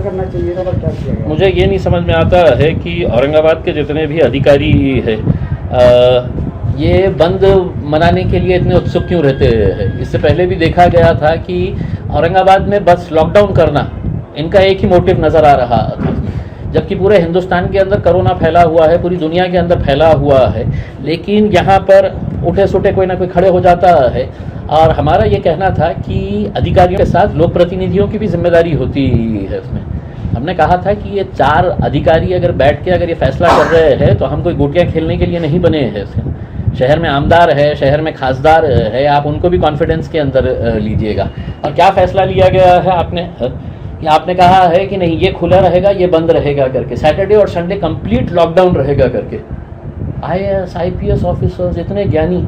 करना चाहिए था, पर क्या किया गया? मुझे ये नहीं समझ में आता है कि औरंगाबाद के जितने भी अधिकारी है ये बंद मनाने के लिए इतने उत्सुक क्यों रहते हैं। इससे पहले भी देखा गया था कि औरंगाबाद में बस लॉकडाउन करना इनका एक ही मोटिव नज़र आ रहा था, जबकि पूरे हिंदुस्तान के अंदर कोरोना फैला हुआ है, पूरी दुनिया के अंदर फैला हुआ है, लेकिन यहाँ पर उठे सुटे कोई ना कोई खड़े हो जाता है। और हमारा ये कहना था कि अधिकारियों के साथ लोक प्रतिनिधियों की भी जिम्मेदारी होती है उसमें। हमने कहा था कि ये 4 अधिकारी अगर बैठ के अगर ये फैसला कर रहे हैं तो हम कोई गोटियाँ खेलने के लिए नहीं बने हैं। शहर में आमदार है, शहर में खासदार है, आप उनको भी कॉन्फिडेंस के अंदर लीजिएगा। और क्या फ़ैसला लिया गया है आपने कहा है कि नहीं ये खुला रहेगा, ये बंद रहेगा करके, सैटरडे और संडे कंप्लीट लॉकडाउन रहेगा करके। IAS IPS ऑफिसर्स इतने ज्ञानी,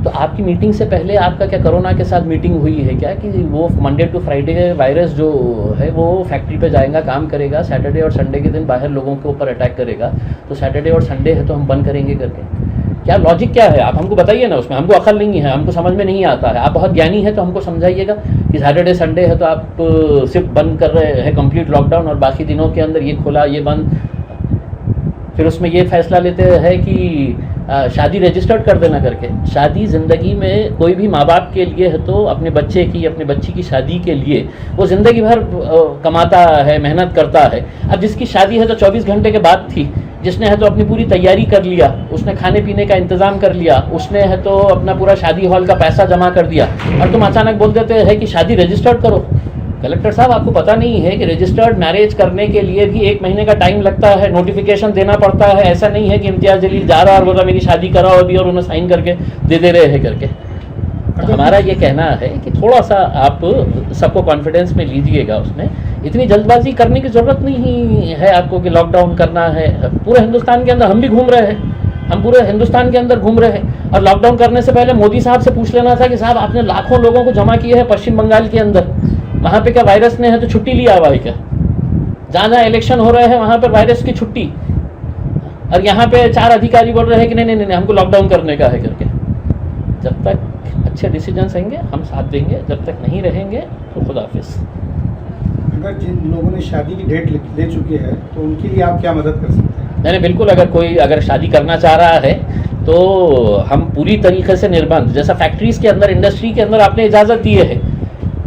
तो आपकी मीटिंग से पहले आपका क्या कोरोना के साथ मीटिंग हुई है क्या कि वो मंडे टू फ्राइडे वायरस जो है वो फैक्ट्री पे जाएगा, काम करेगा, सैटरडे और संडे के दिन बाहर लोगों के ऊपर अटैक करेगा, तो सैटरडे और संडे है तो हम बंद करेंगे करके? क्या लॉजिक क्या है? आप हमको बताइए ना, उसमें हमको अकल नहीं है, हमको समझ में नहीं आता है। आप बहुत ज्ञानी है तो हमको समझाइएगा कि सैटरडे संडे है तो आप सिर्फ बंद कर रहे हैं कंप्लीट लॉकडाउन, और बाकी दिनों के अंदर ये खुला ये बंद। फिर उसमें ये फैसला लेते हैं कि शादी रजिस्टर्ड कर देना करके। शादी ज़िंदगी में कोई भी माँ बाप के लिए है तो अपने बच्चे की, अपने बच्ची की शादी के लिए वो ज़िंदगी भर कमाता है, मेहनत करता है। अब जिसकी शादी है तो 24 घंटे के बाद थी, जिसने है तो अपनी पूरी तैयारी कर लिया, उसने खाने पीने का इंतज़ाम कर लिया, उसने है तो अपना पूरा शादी हॉल का पैसा जमा कर दिया, और तुम अचानक बोल देते हैं कि शादी रजिस्टर्ड करो। कलेक्टर साहब, आपको पता नहीं है कि रजिस्टर्ड मैरिज करने के लिए भी 1 महीने का टाइम लगता है, नोटिफिकेशन देना पड़ता है। ऐसा नहीं है कि इम्तियाज़ जलील जा रहा और बोल रहा मेरी शादी कराओ अभी और उन्हें साइन करके दे रहे हैं करके। तो हमारा ये कहना है कि थोड़ा सा आप सबको कॉन्फिडेंस में लीजिएगा। उसमें इतनी जल्दबाजी करने की ज़रूरत नहीं है आपको कि लॉकडाउन करना है। पूरे हिंदुस्तान के अंदर हम भी घूम रहे हैं, हम पूरे हिंदुस्तान के अंदर घूम रहे हैं। और लॉकडाउन करने से पहले मोदी साहब से पूछ लेना था कि साहब आपने लाखों लोगों को जमा किए हैं पश्चिम बंगाल के अंदर, वहाँ पे क्या वायरस ने है तो छुट्टी लिया हुआ है क्या? जहाँ जहाँ इलेक्शन हो रहे हैं वहाँ पर वायरस की छुट्टी, और यहाँ पे 4 अधिकारी बोल रहे हैं कि नहीं हमको लॉकडाउन करने का है करके। जब तक अच्छे डिसीजंस आएंगे हम साथ देंगे, जब तक नहीं रहेंगे तो खुदा हाफिज़। अगर जिन लोगों ने शादी की डेट ले चुके हैं तो उनके लिए आप क्या मदद कर सकते हैं? नहीं बिल्कुल, अगर कोई शादी करना चाह रहा है तो हम पूरी तरीके से निर्बंध, जैसा फैक्ट्रीज़ के अंदर, इंडस्ट्री के अंदर आपने इजाज़त दी है,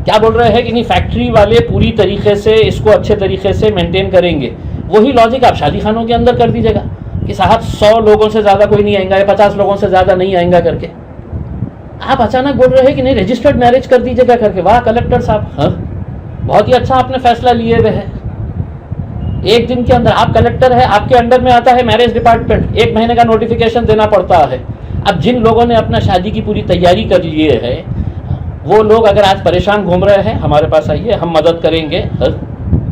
क्या बोल रहे हैं कि नहीं फैक्ट्री वाले पूरी तरीके से इसको अच्छे तरीके से मेंटेन करेंगे। वही लॉजिक आप शादी खानों के अंदर कर दीजिएगा कि साहब 100 लोगों से ज़्यादा कोई नहीं आएगा या 50 लोगों से ज़्यादा नहीं आएगा करके। आप अचानक बोल रहे हैं कि नहीं रजिस्टर्ड मैरिज कर दीजिएगा करके। वाह कलेक्टर साहब, हाँ बहुत ही अच्छा आपने फैसला लिए हुए हैं। 1 दिन के अंदर आप कलेक्टर है, आपके अंडर में आता है मैरिज डिपार्टमेंट, 1 महीने का नोटिफिकेशन देना पड़ता है। अब जिन लोगों ने अपना शादी की पूरी तैयारी कर लिए है वो लोग अगर आज परेशान घूम रहे हैं, हमारे पास आइए, हम मदद करेंगे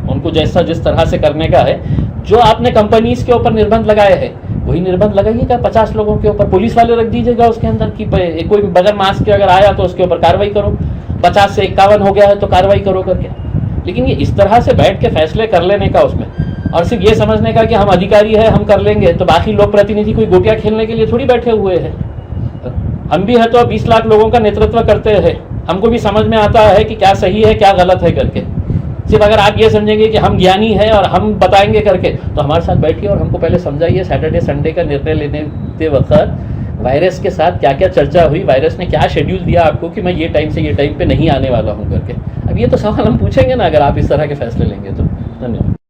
उनको जैसा जिस तरह से करने का है। जो आपने कंपनीज के ऊपर निर्बंध लगाए हैं वही निर्बंध लगाइएगा 50 लोगों के ऊपर। पुलिस वाले रख दीजिएगा उसके अंदर कि कोई बगैर मास्क के अगर आया तो उसके ऊपर कार्रवाई करो, 50 से 51 हो गया है तो कार्रवाई करो करके। लेकिन ये इस तरह से बैठ के फैसले कर लेने का उसमें, और सिर्फ ये समझने का कि हम अधिकारी है हम कर लेंगे, तो बाकी लोक प्रतिनिधि कोई गोटियाँ खेलने के लिए थोड़ी बैठे हुए हैं। हम भी है तो 20 लाख लोगों का नेतृत्व करते हैं, हमको भी समझ में आता है कि क्या सही है क्या गलत है करके। सिर्फ अगर आप ये समझेंगे कि हम ज्ञानी हैं और हम बताएंगे करके, तो हमारे साथ बैठिए और हमको पहले समझाइए सैटरडे संडे का निर्णय लेने वक्त वायरस के साथ क्या क्या चर्चा हुई, वायरस ने क्या शेड्यूल दिया आपको कि मैं ये टाइम से ये टाइम पे नहीं आने वाला हूँ करके। अब ये तो सवाल हम पूछेंगे ना अगर आप इस तरह के फैसले लेंगे तो। धन्यवाद।